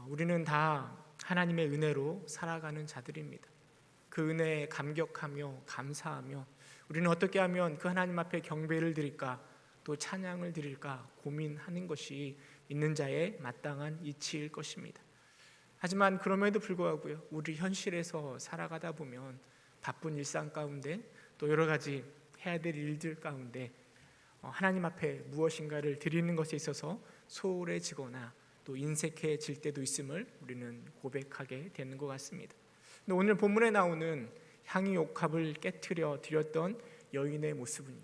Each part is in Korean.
우리는 다 하나님의 은혜로 살아가는 자들입니다. 그 은혜에 감격하며 감사하며 우리는 어떻게 하면 그 하나님 앞에 경배를 드릴까, 또 찬양을 드릴까 고민하는 것이 있는 자의 마땅한 이치일 것입니다. 하지만 그럼에도 불구하고요, 우리 현실에서 살아가다 보면 바쁜 일상 가운데 또 여러 가지 해야 될 일들 가운데 하나님 앞에 무엇인가를 드리는 것에 있어서 소홀해지거나 또 인색해질 때도 있음을 우리는 고백하게 되는 것 같습니다. 근데 오늘 본문에 나오는 향유 옥합을 깨트려 드렸던 여인의 모습은요,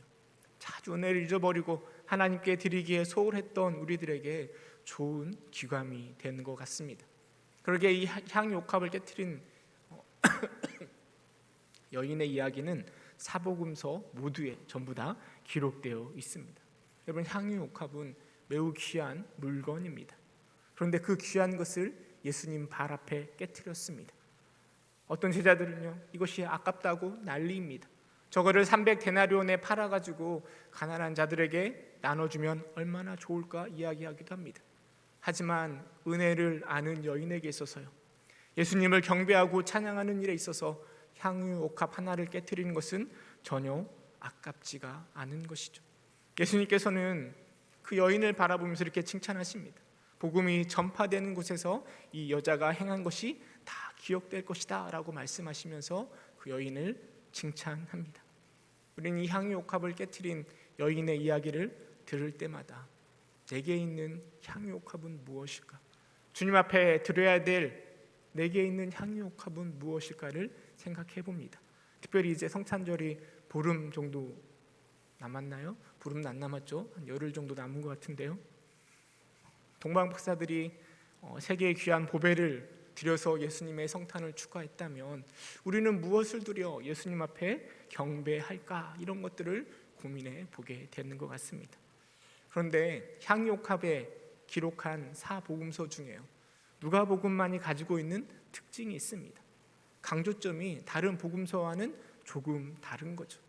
자주 은혜를 잊어버리고 하나님께 드리기에 소홀했던 우리들에게 좋은 귀감이 되는 것 같습니다. 그러게 이 향유 옥합을 깨트린 여인의 이야기는 사복음서 모두에 전부 다 기록되어 있습니다. 여러분, 향유 옥합은 매우 귀한 물건입니다. 그런데 그 귀한 것을 예수님 발 앞에 깨트렸습니다. 어떤 제자들은요, 이것이 아깝다고 난리입니다. 저거를 300데나리온에 팔아가지고 가난한 자들에게 나눠주면 얼마나 좋을까 이야기하기도 합니다. 하지만 은혜를 아는 여인에게 있어서요, 예수님을 경배하고 찬양하는 일에 있어서 향유 옥합 하나를 깨트리는 것은 전혀 아깝지가 않은 것이죠. 예수님께서는 그 여인을 바라보면서 이렇게 칭찬하십니다. 복음이 전파되는 곳에서 이 여자가 행한 것이 다 기억될 것이다 라고 말씀하시면서 그 여인을 칭찬합니다. 우리는 이 향유 옥합을 깨트린 여인의 이야기를 들을 때마다 내게 있는 향유 옥합은 무엇일까? 주님 앞에 드려야 될 내게 있는 향유 옥합은 무엇일까를 생각해 봅니다. 특별히 이제 성탄절이 보름 정도 남았나요? 보름 안 남았죠? 한 열흘 정도 남은 것 같은데요. 동방 박사들이 세계의 귀한 보배를 드려서 예수님의 성탄을 축하했다면 우리는 무엇을 드려 예수님 앞에 경배할까? 이런 것들을 고민해 보게 되는 것 같습니다. 그런데 향유 옥합에 기록한 사복음서 중에요, 누가복음만이 가지고 있는 특징이 있습니다. 강조점이 다른 복음서와는 조금 다른 거죠.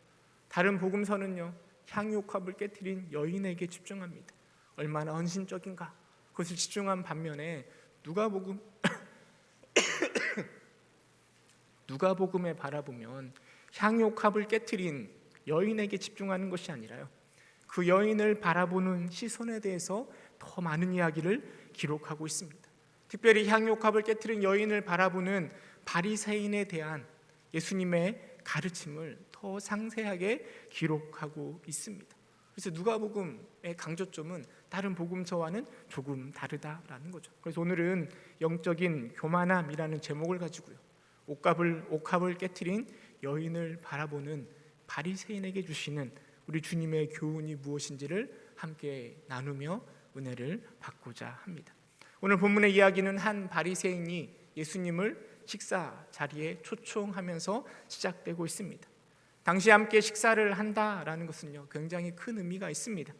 다른 복음서는요, 향유 옥합을 깨트린 여인에게 집중합니다. 얼마나 헌신적인가 그것을 집중한 반면에 누가복음에 바라보면 향유 옥합을 깨트린 여인에게 집중하는 것이 아니라요, 그 여인을 바라보는 시선에 대해서 더 많은 이야기를 기록하고 있습니다. 특별히 향유 옥합을 깨트린 여인을 바라보는 바리새인에 대한 예수님의 가르침을 더 상세하게 기록하고 있습니다. 그래서 누가복음의 강조점은 다른 복음서와는 조금 다르다라는 거죠. 그래서 오늘은 영적인 교만함이라는 제목을 가지고요, 옥합을 깨트린 여인을 바라보는 바리새인에게 주시는 우리 주님의 교훈이 무엇인지를 함께 나누며 은혜를 받고자 합니다. 오늘 본문의 이야기는 한 바리새인이 예수님을 식사 자리에 초청하면서 시작되고 있습니다. 당시 함께 식사를 한다라는 것은요, 굉장히 큰 의미가 있습니다.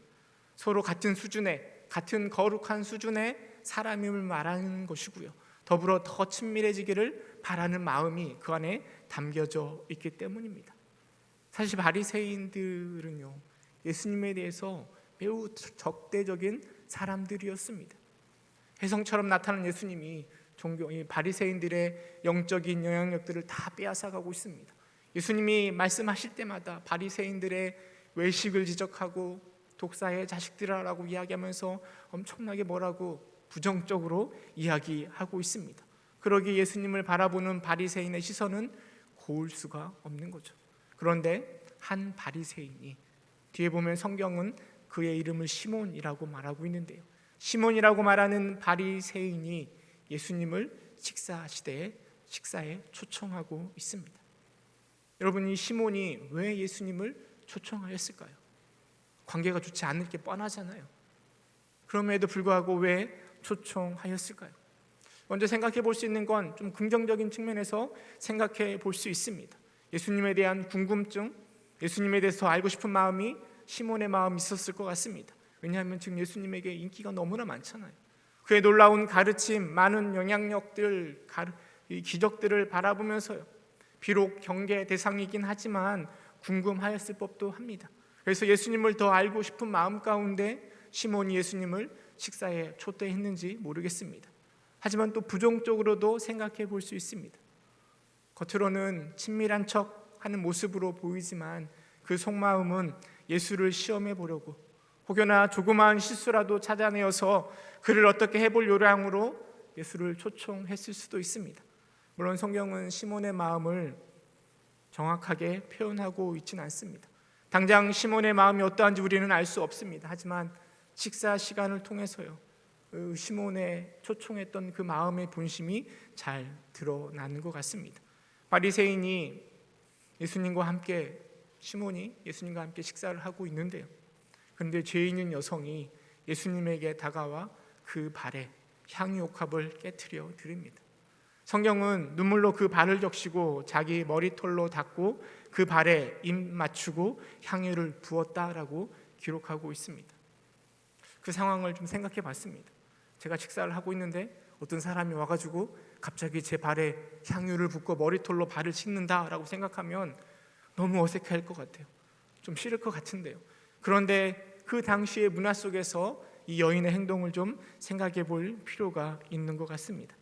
서로 같은 수준의, 같은 거룩한 수준의 사람임을 말하는 것이고요, 더불어 더 친밀해지기를 바라는 마음이 그 안에 담겨져 있기 때문입니다. 사실 바리새인들은요, 예수님에 대해서 매우 적대적인 사람들이었습니다. 혜성처럼 나타난 예수님이 이 바리새인들의 영적인 영향력들을 다 빼앗아가고 있습니다. 예수님이 말씀하실 때마다 바리새인들의 외식을 지적하고 독사의 자식들이라고 이야기하면서 엄청나게 뭐라고 부정적으로 이야기하고 있습니다. 그러기에 예수님을 바라보는 바리새인의 시선은 고울 수가 없는 거죠. 그런데 한 바리새인이, 뒤에 보면 성경은 그의 이름을 시몬이라고 말하고 있는데요, 시몬이라고 말하는 바리새인이 예수님을 식사에 초청하고 있습니다. 여러분, 이 시몬이 왜 예수님을 초청하였을까요? 관계가 좋지 않을 게 뻔하잖아요. 그럼에도 불구하고 왜 초청하였을까요? 먼저 생각해 볼 수 있는 건 좀 긍정적인 측면에서 생각해 볼 수 있습니다. 예수님에 대한 궁금증, 예수님에 대해서 알고 싶은 마음이 시몬의 마음이 있었을 것 같습니다. 왜냐하면 지금 예수님에게 인기가 너무나 많잖아요. 그의 놀라운 가르침, 많은 영향력들, 기적들을 바라보면서요, 비록 경계 대상이긴 하지만 궁금하였을 법도 합니다. 그래서 예수님을 더 알고 싶은 마음 가운데 시몬이 예수님을 식사에 초대했는지 모르겠습니다. 하지만 또 부정적으로도 생각해 볼 수 있습니다. 겉으로는 친밀한 척 하는 모습으로 보이지만 그 속마음은 예수를 시험해 보려고, 혹여나 조그마한 실수라도 찾아내어서 그를 어떻게 해볼 요량으로 예수를 초청했을 수도 있습니다. 물론 성경은 시몬의 마음을 정확하게 표현하고 있지는 않습니다. 당장 시몬의 마음이 어떠한지 우리는 알 수 없습니다. 하지만 식사 시간을 통해서요, 시몬의 초청했던 그 마음의 본심이 잘 드러나는 것 같습니다. 바리새인이 예수님과 함께, 시몬이 예수님과 함께 식사를 하고 있는데요, 그런데 죄 있는 여성이 예수님에게 다가와 그 발에 향유옥합을 깨트려 드립니다. 성경은 눈물로 그 발을 적시고 자기 머리털로 닦고 그 발에 입 맞추고 향유를 부었다라고 기록하고 있습니다. 그 상황을 좀 생각해 봤습니다. 제가 식사를 하고 있는데 어떤 사람이 와가지고 갑자기 제 발에 향유를 붓고 머리털로 발을 씻는다라고 생각하면 너무 어색할 것 같아요. 좀 싫을 것 같은데요. 그런데 그 당시의 문화 속에서 이 여인의 행동을 좀 생각해 볼 필요가 있는 것 같습니다.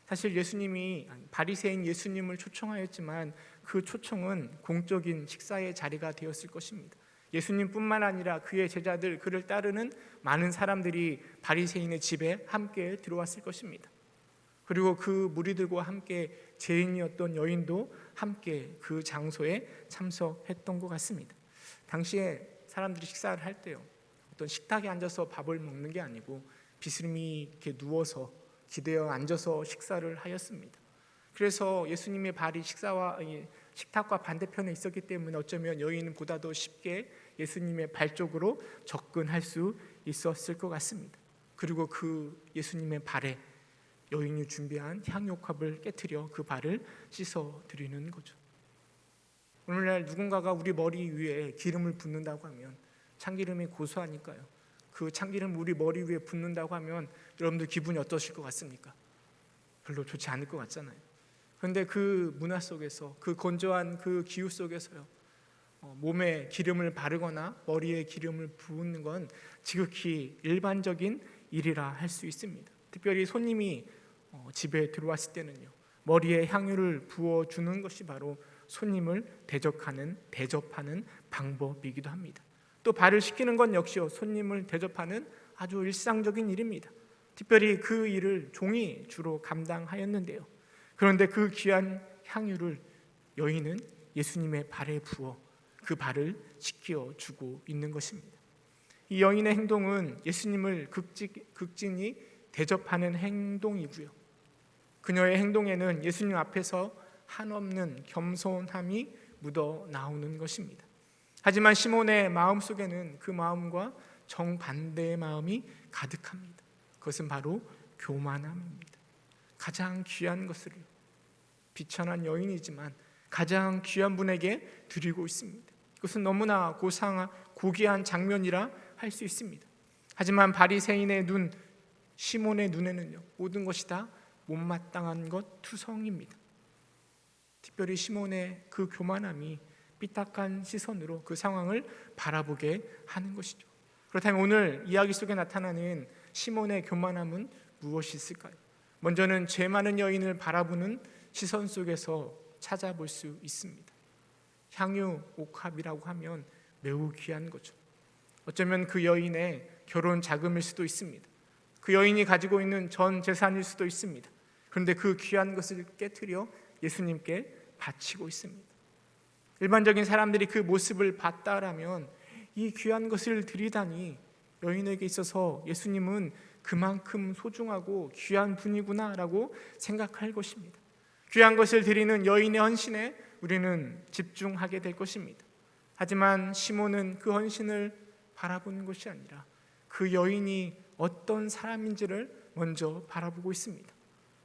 사실 예수님이, 바리새인 예수님을 초청하였지만 그 초청은 공적인 식사의 자리가 되었을 것입니다. 예수님뿐만 아니라 그의 제자들, 그를 따르는 많은 사람들이 바리새인의 집에 함께 들어왔을 것입니다. 그리고 그 무리들과 함께 죄인이었던 여인도 함께 그 장소에 참석했던 것 같습니다. 당시에 사람들이 식사를 할 때요, 어떤 식탁에 앉아서 밥을 먹는 게 아니고 비스듬히 이렇게 누워서 기대어 앉아서 식사를 하였습니다. 그래서 예수님의 발이 식탁과 반대편에 있었기 때문에 어쩌면 여인은 보다 더 쉽게 예수님의 발 쪽으로 접근할 수 있었을 것 같습니다. 그리고 그 예수님의 발에 여인이 준비한 향유옥합을 깨트려 그 발을 씻어 드리는 거죠. 오늘날 누군가가 우리 머리 위에 기름을 붓는다고 하면, 참기름이 고소하니까요, 그 참기름 우리 머리 위에 붓는다고 하면 여러분들 기분이 어떠실 것 같습니까? 별로 좋지 않을 것 같잖아요. 그런데 그 문화 속에서, 그 건조한 그 기후 속에서요, 몸에 기름을 바르거나 머리에 기름을 부은 건 지극히 일반적인 일이라 할 수 있습니다. 특별히 손님이 집에 들어왔을 때는요, 머리에 향유를 부어주는 것이 바로 손님을 대접하는 방법이기도 합니다. 또 발을 씻기는 건 역시요, 손님을 대접하는 아주 일상적인 일입니다. 특별히 그 일을 종이 주로 감당하였는데요, 그런데 그 귀한 향유를 여인은 예수님의 발에 부어 그 발을 씻겨주고 있는 것입니다. 이 여인의 행동은 예수님을 극진히 대접하는 행동이고요, 그녀의 행동에는 예수님 앞에서 한없는 겸손함이 묻어 나오는 것입니다. 하지만 시몬의 마음속에는 그 마음과 정반대의 마음이 가득합니다. 그것은 바로 교만함입니다. 가장 귀한 것을 비천한 여인이지만 가장 귀한 분에게 드리고 있습니다. 그것은 너무나 고귀한 장면이라 할 수 있습니다. 하지만 바리새인의 눈, 시몬의 눈에는요, 모든 것이 다 못마땅한 것 투성입니다. 특별히 시몬의 그 교만함이 삐딱한 시선으로 그 상황을 바라보게 하는 것이죠. 그렇다면 오늘 이야기 속에 나타나는 시몬의 교만함은 무엇이 있을까요? 먼저는 죄 많은 여인을 바라보는 시선 속에서 찾아볼 수 있습니다. 향유 옥합이라고 하면 매우 귀한 거죠. 어쩌면 그 여인의 결혼 자금일 수도 있습니다. 그 여인이 가지고 있는 전 재산일 수도 있습니다. 그런데 그 귀한 것을 깨트려 예수님께 바치고 있습니다. 일반적인 사람들이 그 모습을 봤다라면 이 귀한 것을 드리다니 여인에게 있어서 예수님은 그만큼 소중하고 귀한 분이구나라고 생각할 것입니다. 귀한 것을 드리는 여인의 헌신에 우리는 집중하게 될 것입니다. 하지만 시몬은 그 헌신을 바라보는 것이 아니라 그 여인이 어떤 사람인지를 먼저 바라보고 있습니다.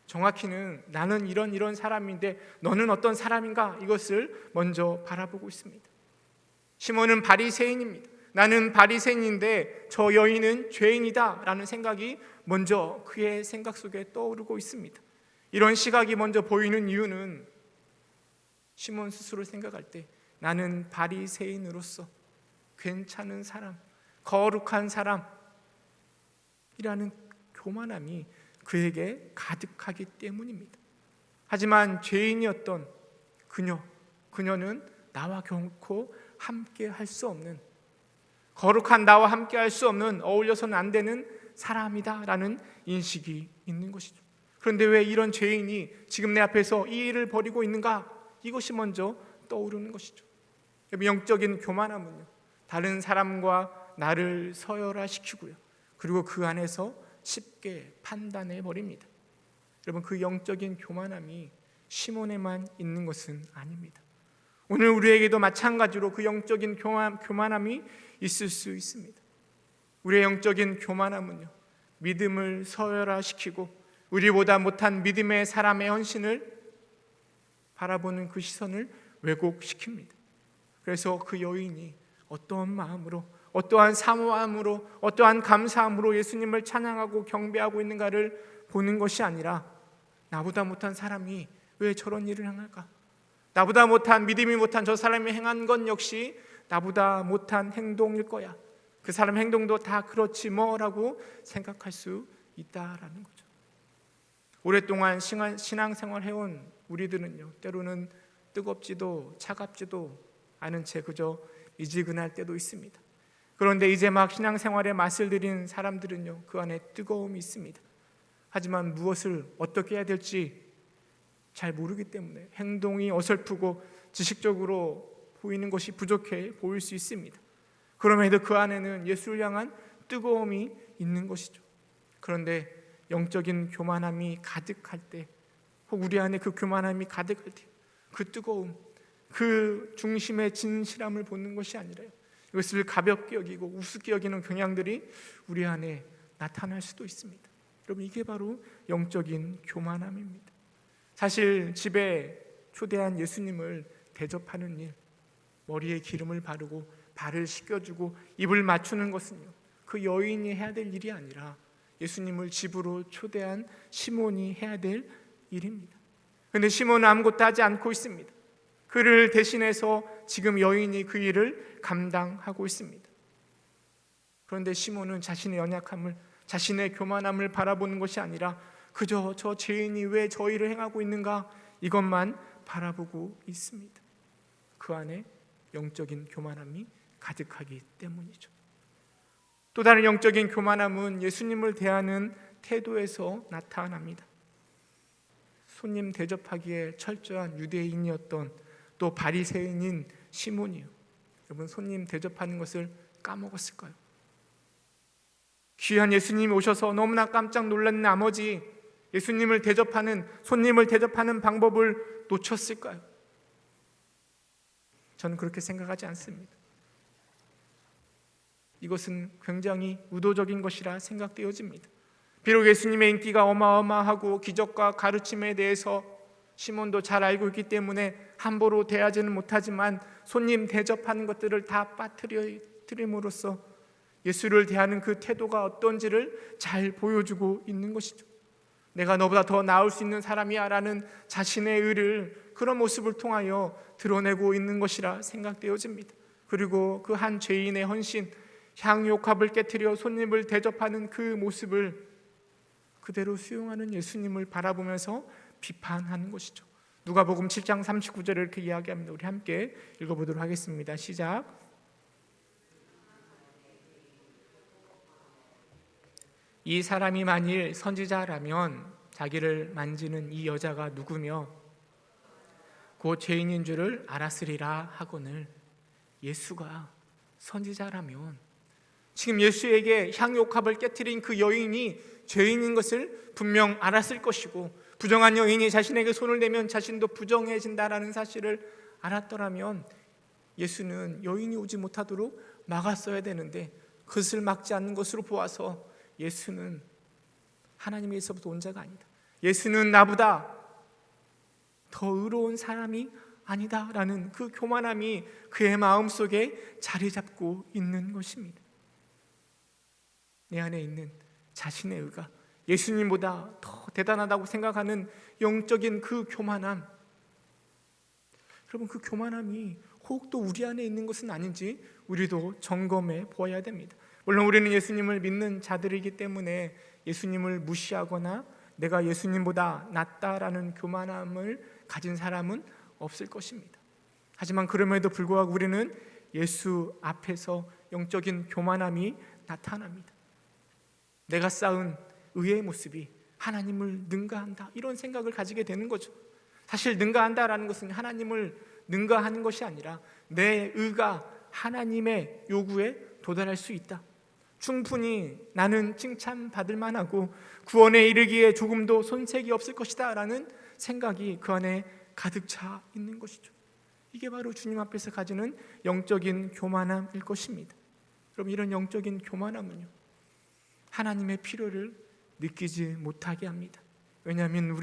정확히는 나는 이런 사람인데 너는 어떤 사람인가, 이것을 먼저 바라보고 있습니다. 시몬은 바리새인입니다. 나는 바리새인인데 저 여인은 죄인이다 라는 생각이 먼저 그의 생각 속에 떠오르고 있습니다. 이런 시각이 먼저 보이는 이유는 시몬 스스로 생각할 때 나는 바리새인으로서 괜찮은 사람, 거룩한 사람이라는 교만함이 그에게 가득하기 때문입니다. 하지만 죄인이었던 그녀는 나와 결코 함께 할 수 없는, 거룩한 나와 함께 할 수 없는, 어울려서는 안 되는 사람이다라는 인식이 있는 것이죠. 그런데 왜 이런 죄인이 지금 내 앞에서 이 일을 벌이고 있는가? 이것이 먼저 떠오르는 것이죠. 영적인 교만함은요, 다른 사람과 나를 서열화시키고요, 그리고 그 안에서 쉽게 판단해 버립니다. 여러분, 그 영적인 교만함이 시몬에만 있는 것은 아닙니다. 오늘 우리에게도 마찬가지로 그 영적인 교만함이 있을 수 있습니다. 우리의 영적인 교만함은요, 믿음을 서열화시키고 우리보다 못한 믿음의 사람의 헌신을 바라보는 그 시선을 왜곡시킵니다. 그래서 그 여인이 어떠한 마음으로, 어떠한 사모함으로, 어떠한 감사함으로 예수님을 찬양하고 경배하고 있는가를 보는 것이 아니라, 나보다 못한 사람이 왜 저런 일을 행할까? 나보다 못한, 믿음이 못한 저 사람이 행한 건 역시 나보다 못한 행동일 거야. 그 사람 행동도 다 그렇지 뭐라고 생각할 수 있다라는 거죠. 오랫동안 신앙생활 해온 우리들은요, 때로는 뜨겁지도 차갑지도 않은 채 그저 미지근할 때도 있습니다. 그런데 이제 막 신앙생활에 맛을 들인 사람들은요, 그 안에 뜨거움이 있습니다. 하지만 무엇을 어떻게 해야 될지 잘 모르기 때문에 행동이 어설프고 지식적으로 보이는 것이 부족해 보일 수 있습니다. 그럼에도 그 안에는 예수를 향한 뜨거움이 있는 것이죠. 그런데 영적인 교만함이 가득할 때, 혹 우리 안에 그 교만함이 가득할 때, 그 뜨거움, 그 중심의 진실함을 보는 것이 아니라요, 이것을 가볍게 여기고 우습게 여기는 경향들이 우리 안에 나타날 수도 있습니다. 여러분, 이게 바로 영적인 교만함입니다. 사실 집에 초대한 예수님을 대접하는 일, 머리에 기름을 바르고 발을 씻겨주고 입을 맞추는 것은요, 그 여인이 해야 될 일이 아니라 예수님을 집으로 초대한 시몬이 해야 될 일입니다. 그런데 시몬은 아무것도 하지 않고 있습니다. 그를 대신해서 지금 여인이 그 일을 감당하고 있습니다. 그런데 시몬은 자신의 연약함을, 자신의 교만함을 바라보는 것이 아니라 그저 저 죄인이 왜 저 일을 행하고 있는가, 이것만 바라보고 있습니다. 그 안에 영적인 교만함이 가득하기 때문이죠. 또 다른 영적인 교만함은 예수님을 대하는 태도에서 나타납니다. 손님 대접하기에 철저한 유대인이었던 또 바리새인인 시몬이요, 여러분, 손님 대접하는 것을 까먹었을까요? 귀한 예수님이 오셔서 너무나 깜짝 놀란 나머지 예수님을 대접하는, 손님을 대접하는 방법을 놓쳤을까요? 저는 그렇게 생각하지 않습니다. 이것은 굉장히 의도적인 것이라 생각되어집니다. 비록 예수님의 인기가 어마어마하고 기적과 가르침에 대해서 시몬도 잘 알고 있기 때문에 함부로 대하지는 못하지만 손님 대접하는 것들을 다 빠뜨림으로써 예수를 대하는 그 태도가 어떤지를 잘 보여주고 있는 것이죠. 내가 너보다 더 나을 수 있는 사람이야 라는 자신의 의를 그런 모습을 통하여 드러내고 있는 것이라 생각되어집니다. 그리고 그 한 죄인의 헌신, 향유옥합을 깨트려 손님을 대접하는 그 모습을 그대로 수용하는 예수님을 바라보면서 비판하는 것이죠. 누가복음 7장 39절을 이렇게 이야기합니다. 우리 함께 읽어보도록 하겠습니다. 시작. 이 사람이 만일 선지자라면 자기를 만지는 이 여자가 누구며 곧 죄인인 줄을 알았으리라 하거늘. 예수가 선지자라면 지금 예수에게 향유옥합을 깨트린 그 여인이 죄인인 것을 분명 알았을 것이고, 부정한 여인이 자신에게 손을 대면 자신도 부정해진다라는 사실을 알았더라면 예수는 여인이 오지 못하도록 막았어야 되는데, 그것을 막지 않는 것으로 보아서 예수는 하나님에서부터 온 자가 아니다, 예수는 나보다 더 의로운 사람이 아니다라는 그 교만함이 그의 마음속에 자리 잡고 있는 것입니다. 내 안에 있는 자신의 의가 예수님보다 더 대단하다고 생각하는 영적인 그 교만함, 여러분, 그 교만함이 혹 또 우리 안에 있는 것은 아닌지 우리도 점검해 보아야 됩니다. 물론 우리는 예수님을 믿는 자들이기 때문에 예수님을 무시하거나 내가 예수님보다 낫다라는 교만함을 가진 사람은 없을 것입니다. 하지만 그럼에도 불구하고 우리는 예수 앞에서 영적인 교만함이 나타납니다. 내가 쌓은 의의 모습이 하나님을 능가한다, 이런 생각을 가지게 되는 거죠. 사실 능가한다라는 것은 하나님을 능가하는 것이 아니라 내 의가 하나님의 요구에 도달할 수 있다, 충분히 나는 칭찬받을 만하고 구원에 이르기에 조금도 손색이 없을 것이다 라는 생각이 그 안에 가득 차 있는 것이죠. 이게 바로 주님 앞에서 가지는 영적인 교만함일 것입니다. 여러분, 이런 영적인 교만함은요, 하나님의 필요를 느끼지 못하게 합니다. 왜냐하면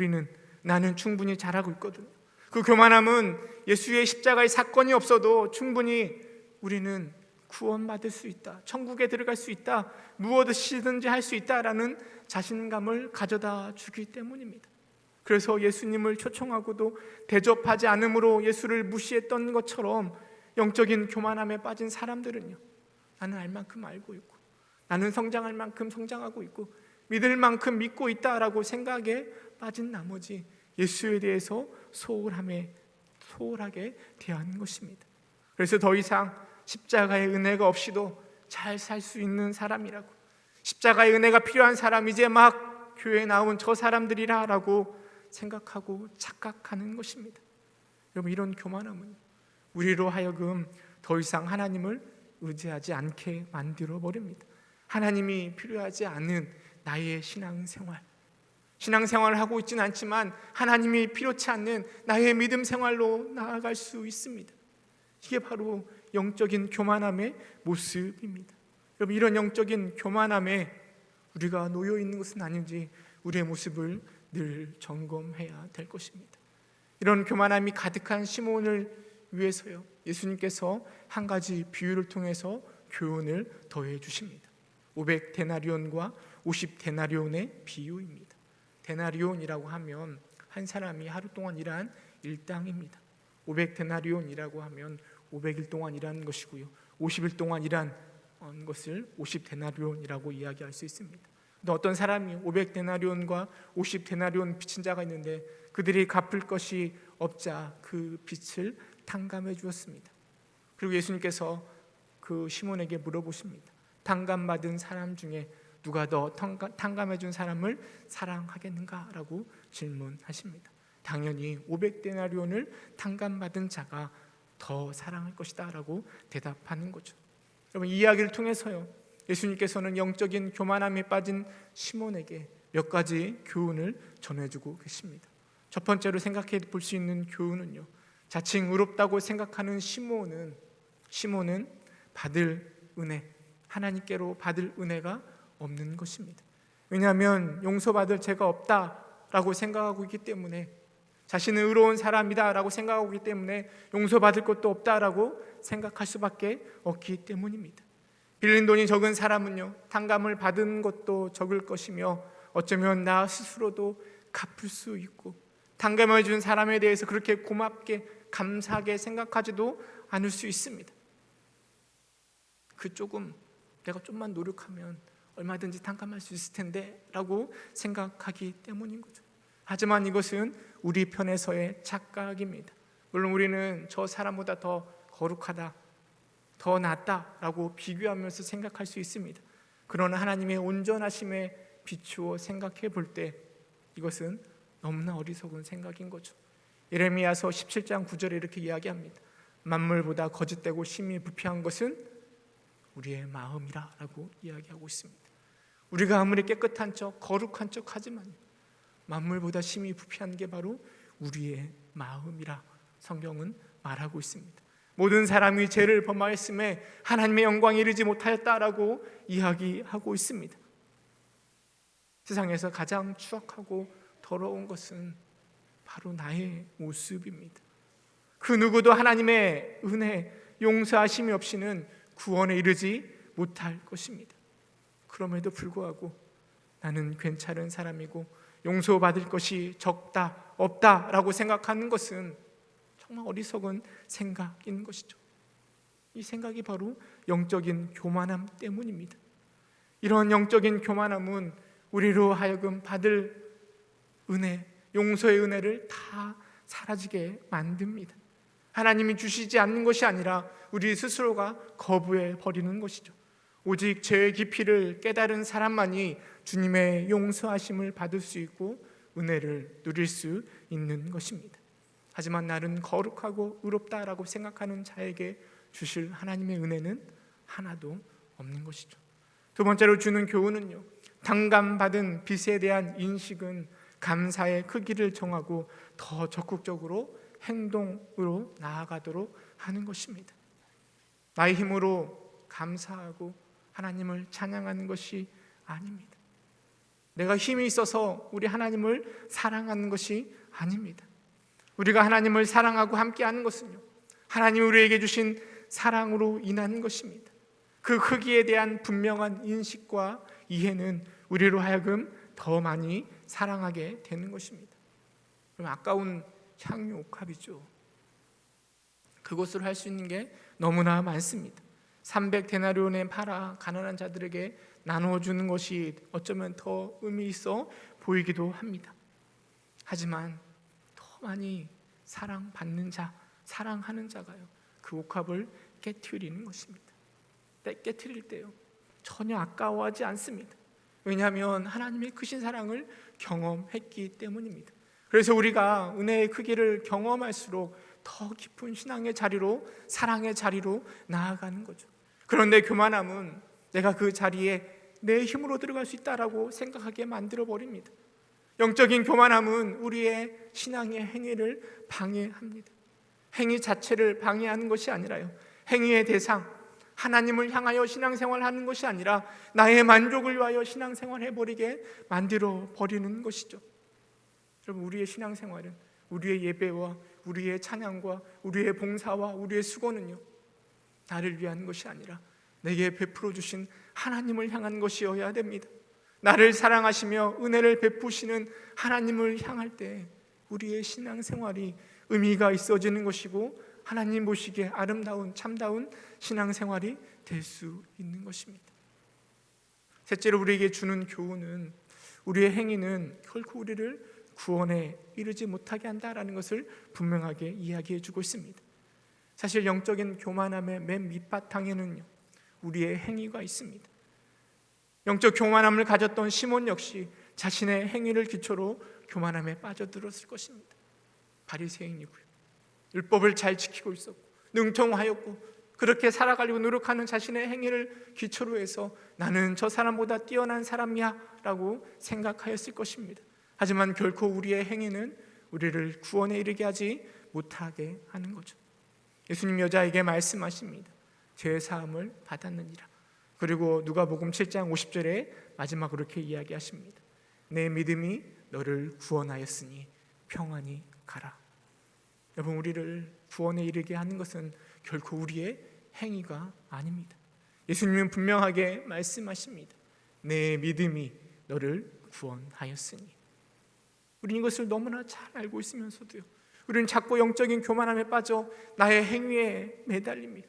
나는 충분히 잘하고 있거든요. 그 교만함은 예수의 십자가의 사건이 없어도 충분히 우리는 구원받을 수 있다, 천국에 들어갈 수 있다, 무엇이든지 할 수 있다라는 자신감을 가져다 주기 때문입니다. 그래서 예수님을 초청하고도 대접하지 않음으로 예수를 무시했던 것처럼 영적인 교만함에 빠진 사람들은요, 나는 알 만큼 알고 있고, 나는 성장할 만큼 성장하고 있고, 믿을 만큼 믿고 있다라고 생각에 빠진 나머지 예수에 대해서 소홀하게 대하는 것입니다. 그래서 더 이상 십자가의 은혜가 없이도 잘 살 수 있는 사람이라고, 십자가의 은혜가 필요한 사람, 이제 막 교회에 나온 저 사람들이라 라고 생각하고 착각하는 것입니다. 여러분, 이런 교만함은 우리로 하여금 더 이상 하나님을 의지하지 않게 만들어 버립니다. 하나님이 필요하지 않은 나의 신앙생활을 하고 있지는 않지만 하나님이 필요치 않는 나의 믿음 생활로 나아갈 수 있습니다. 이게 바로 영적인 교만함의 모습입니다. 여러분, 이런 영적인 교만함에 우리가 놓여 있는 것은 아닌지 우리의 모습을 늘 점검해야 될 것입니다. 이런 교만함이 가득한 시몬을 위해서요, 예수님께서 한 가지 비유를 통해서 교훈을 더해 주십니다. 500데나리온과 50데나리온의 비유입니다. 데나리온이라고 하면 한 사람이 하루 동안 일한 일당입니다. 500데나리온이라고 하면 500일 동안 일한 것이고요, 50일 동안 일한 것을 50데나리온이라고 이야기할 수 있습니다. 근데 어떤 사람이 500데나리온과 50데나리온 빚진 자가 있는데 그들이 갚을 것이 없자 그 빚을 탕감해 주었습니다. 그리고 예수님께서 그 시몬에게 물어보십니다. 탕감받은 사람 중에 누가 더 탕감해 준 사람을 사랑하겠는가? 라고 질문하십니다. 당연히 500데나리온을 탕감받은 자가 더 사랑할 것이다 라고 대답하는 거죠. 여러분, 이 이야기를 통해서요, 예수님께서는 영적인 교만함에 빠진 시몬에게 몇 가지 교훈을 전해주고 계십니다. 첫 번째로 생각해 볼 수 있는 교훈은요, 자칭 의롭다고 생각하는 시몬은 받을 은혜, 하나님께로 받을 은혜가 없는 것입니다. 왜냐하면 용서받을 죄가 없다라고 생각하고 있기 때문에, 자신은 의로운 사람이다라고 생각하고 있기 때문에 용서받을 것도 없다라고 생각할 수밖에 없기 때문입니다. 빌린 돈이 적은 사람은요, 탕감을 받은 것도 적을 것이며 어쩌면 나 스스로도 갚을 수 있고, 탕감해 준 사람에 대해서 그렇게 고맙게 감사하게 생각하지도 않을 수 있습니다. 내가 좀만 노력하면 얼마든지 탕감할 수 있을 텐데 라고 생각하기 때문인 거죠. 하지만 이것은 우리 편에서의 착각입니다. 물론 우리는 저 사람보다 더 거룩하다, 더 낫다라고 비교하면서 생각할 수 있습니다. 그러나 하나님의 온전하심에 비추어 생각해 볼 때 이것은 너무나 어리석은 생각인 거죠. 예레미야서 17장 9절에 이렇게 이야기합니다. 만물보다 거짓되고 심히 부패한 것은 우리의 마음이라 라고 이야기하고 있습니다. 우리가 아무리 깨끗한 척 거룩한 척 하지만 만물보다 심히 부패한 게 바로 우리의 마음이라 성경은 말하고 있습니다. 모든 사람이 죄를 범하였음에 하나님의 영광에 이르지 못하였다라고 이야기하고 있습니다. 세상에서 가장 추악하고 더러운 것은 바로 나의 모습입니다. 그 누구도 하나님의 은혜, 용서하심이 없이는 구원에 이르지 못할 것입니다. 그럼에도 불구하고 나는 괜찮은 사람이고 용서받을 것이 적다, 없다라고 생각하는 것은 정말 어리석은 생각인 것이죠. 이 생각이 바로 영적인 교만함 때문입니다. 이런 영적인 교만함은 우리로 하여금 받을 은혜, 용서의 은혜를 다 사라지게 만듭니다. 하나님이 주시지 않는 것이 아니라 우리 스스로가 거부해 버리는 것이죠. 오직 죄의 깊이를 깨달은 사람만이 주님의 용서하심을 받을 수 있고 은혜를 누릴 수 있는 것입니다. 하지만 나는 거룩하고 의롭다라고 생각하는 자에게 주실 하나님의 은혜는 하나도 없는 것이죠. 두 번째로 주는 교훈은요, 당감받은 빚에 대한 인식은 감사의 크기를 정하고 더 적극적으로 행동으로 나아가도록 하는 것입니다. 나의 힘으로 감사하고 하나님을 찬양하는 것이 아닙니다. 내가 힘이 있어서 우리 하나님을 사랑하는 것이 아닙니다. 우리가 하나님을 사랑하고 함께하는 것은요, 하나님이 우리에게 주신 사랑으로 인한 것입니다. 그 크기에 대한 분명한 인식과 이해는 우리로 하여금 더 많이 사랑하게 되는 것입니다. 그럼 아까운 향유 옥합이죠. 그것을 할 수 있는 게 너무나 많습니다. 300데나리온에 팔아 가난한 자들에게 나눠주는 것이 어쩌면 더 의미 있어 보이기도 합니다. 하지만 더 많이 사랑받는 자, 사랑하는 자가요, 그 옥합을 깨트리는 것입니다. 깨트릴 때요, 전혀 아까워하지 않습니다. 왜냐하면 하나님의 크신 사랑을 경험했기 때문입니다. 그래서 우리가 은혜의 크기를 경험할수록 더 깊은 신앙의 자리로, 사랑의 자리로 나아가는 거죠. 그런데 교만함은 내가 그 자리에 내 힘으로 들어갈 수 있다라고 생각하게 만들어 버립니다. 영적인 교만함은 우리의 신앙의 행위를 방해합니다. 행위 자체를 방해하는 것이 아니라요, 행위의 대상, 하나님을 향하여 신앙생활하는 것이 아니라 나의 만족을 위하여 신앙생활해버리게 만들어 버리는 것이죠. 여러분, 우리의 신앙생활은, 우리의 예배와 우리의 찬양과 우리의 봉사와 우리의 수고는요, 나를 위한 것이 아니라 내게 베풀어 주신 하나님을 향한 것이어야 됩니다. 나를 사랑하시며 은혜를 베푸시는 하나님을 향할 때 우리의 신앙생활이 의미가 있어지는 것이고 하나님 보시기에 아름다운 참다운 신앙생활이 될 수 있는 것입니다. 셋째로 우리에게 주는 교훈은 우리의 행위는 결코 우리를 구원에 이르지 못하게 한다라는 것을 분명하게 이야기해 주고 있습니다. 사실 영적인 교만함의 맨 밑바탕에는요, 우리의 행위가 있습니다. 영적 교만함을 가졌던 시몬 역시 자신의 행위를 기초로 교만함에 빠져들었을 것입니다. 바리새인이고요, 율법을 잘 지키고 있었고 능통하였고 그렇게 살아가려고 노력하는 자신의 행위를 기초로 해서 나는 저 사람보다 뛰어난 사람이야 라고 생각하였을 것입니다. 하지만 결코 우리의 행위는 우리를 구원에 이르게 하지 못하게 하는 거죠. 예수님 여자에게 말씀하십니다. 죄사함을 받았느니라. 그리고 누가복음 7장 50절에 마지막으로 이렇게 이야기하십니다. 내 믿음이 너를 구원하였으니 평안히 가라. 여러분, 우리를 구원에 이르게 하는 것은 결코 우리의 행위가 아닙니다. 예수님은 분명하게 말씀하십니다. 내 믿음이 너를 구원하였으니. 우리는 이것을 너무나 잘 알고 있으면서도요, 우리는 자꾸 영적인 교만함에 빠져 나의 행위에 매달립니다.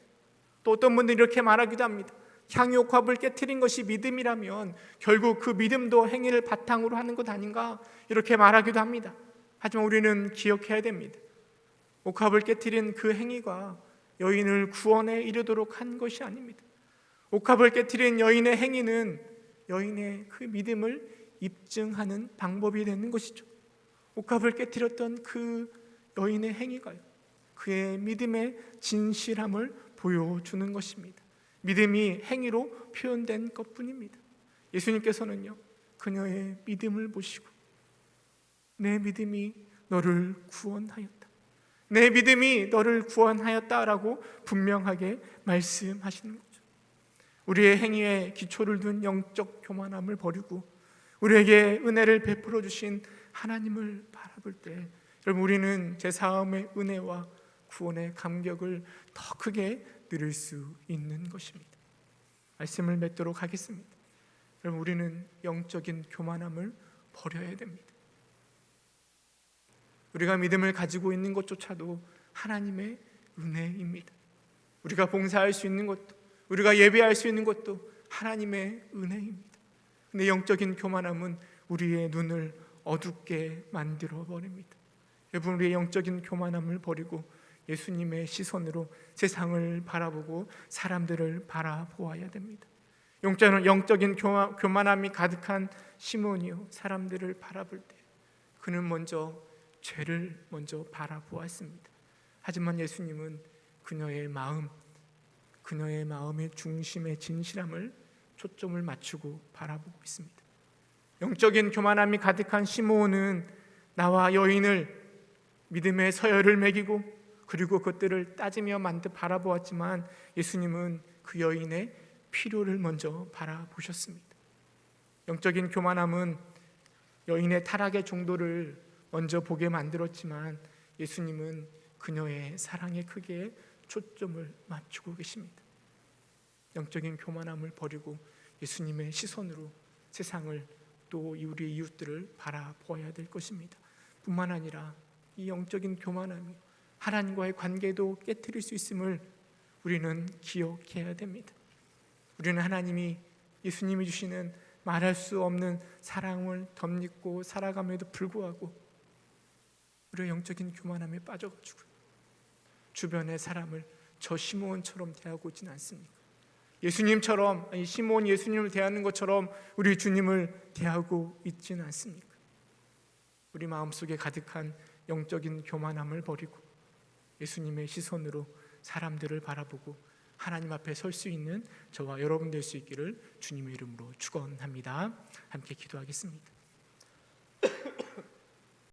또 어떤 분들이 이렇게 말하기도 합니다. 향유옥합을 깨트린 것이 믿음이라면 결국 그 믿음도 행위를 바탕으로 하는 것 아닌가, 이렇게 말하기도 합니다. 하지만 우리는 기억해야 됩니다. 옥합을 깨트린 그 행위가 여인을 구원에 이르도록 한 것이 아닙니다. 옥합을 깨트린 여인의 행위는 여인의 그 믿음을 입증하는 방법이 되는 것이죠. 옥합을 깨트렸던 그 여인의 행위가요, 그의 믿음의 진실함을 보여주는 것입니다. 믿음이 행위로 표현된 것뿐입니다. 예수님께서는요, 그녀의 믿음을 보시고 내 믿음이 너를 구원하였다, 내 믿음이 너를 구원하였다라고 분명하게 말씀하시는 거죠. 우리의 행위에 기초를 둔 영적 교만함을 버리고 우리에게 은혜를 베풀어 주신 하나님을 바라볼 때 여러분, 우리는 제사함의 은혜와 구원의 감격을 더 크게 누릴 수 있는 것입니다. 말씀을 맺도록 하겠습니다. 여러분, 우리는 영적인 교만함을 버려야 됩니다. 우리가 믿음을 가지고 있는 것조차도 하나님의 은혜입니다. 우리가 봉사할 수 있는 것도, 우리가 예배할 수 있는 것도 하나님의 은혜입니다. 근데 영적인 교만함은 우리의 눈을 어둡게 만들어 버립니다. 여러분, 우리의 영적인 교만함을 버리고 예수님의 시선으로 세상을 바라보고 사람들을 바라보아야 됩니다. 영적인 교만함이 가득한 시몬이요, 사람들을 바라볼 때 그는 먼저 죄를 먼저 바라보았습니다. 하지만 예수님은 그녀의 마음의 중심의 진실함을 초점을 맞추고 바라보고 있습니다. 영적인 교만함이 가득한 시몬은 나와 여인을 믿음의 서열을 매기고 그리고 그것들을 따지며 바라보았지만 예수님은 그 여인의 필요를 먼저 바라보셨습니다. 영적인 교만함은 여인의 타락의 정도를 먼저 보게 만들었지만 예수님은 그녀의 사랑의 크기에 초점을 맞추고 계십니다. 영적인 교만함을 버리고 예수님의 시선으로 세상을 또 우리 이웃들을 바라보아야 될 것입니다. 뿐만 아니라 이 영적인 교만함이 하나님과의 관계도 깨트릴 수 있음을 우리는 기억해야 됩니다. 우리는 하나님이 예수님이 주시는 말할 수 없는 사랑을 덧입고 살아감에도 불구하고 우리의 영적인 교만함에 빠져가지고 주변의 사람을 저 시몬처럼 대하고 있지는 않습니까? 예수님처럼, 시몬 예수님을 대하는 것처럼 우리 주님을 대하고 있지는 않습니까? 우리 마음속에 가득한 영적인 교만함을 버리고 예수님의 시선으로 사람들을 바라보고 하나님 앞에 설 수 있는 저와 여러분 될 수 있기를 주님의 이름으로 축원합니다. 함께 기도하겠습니다.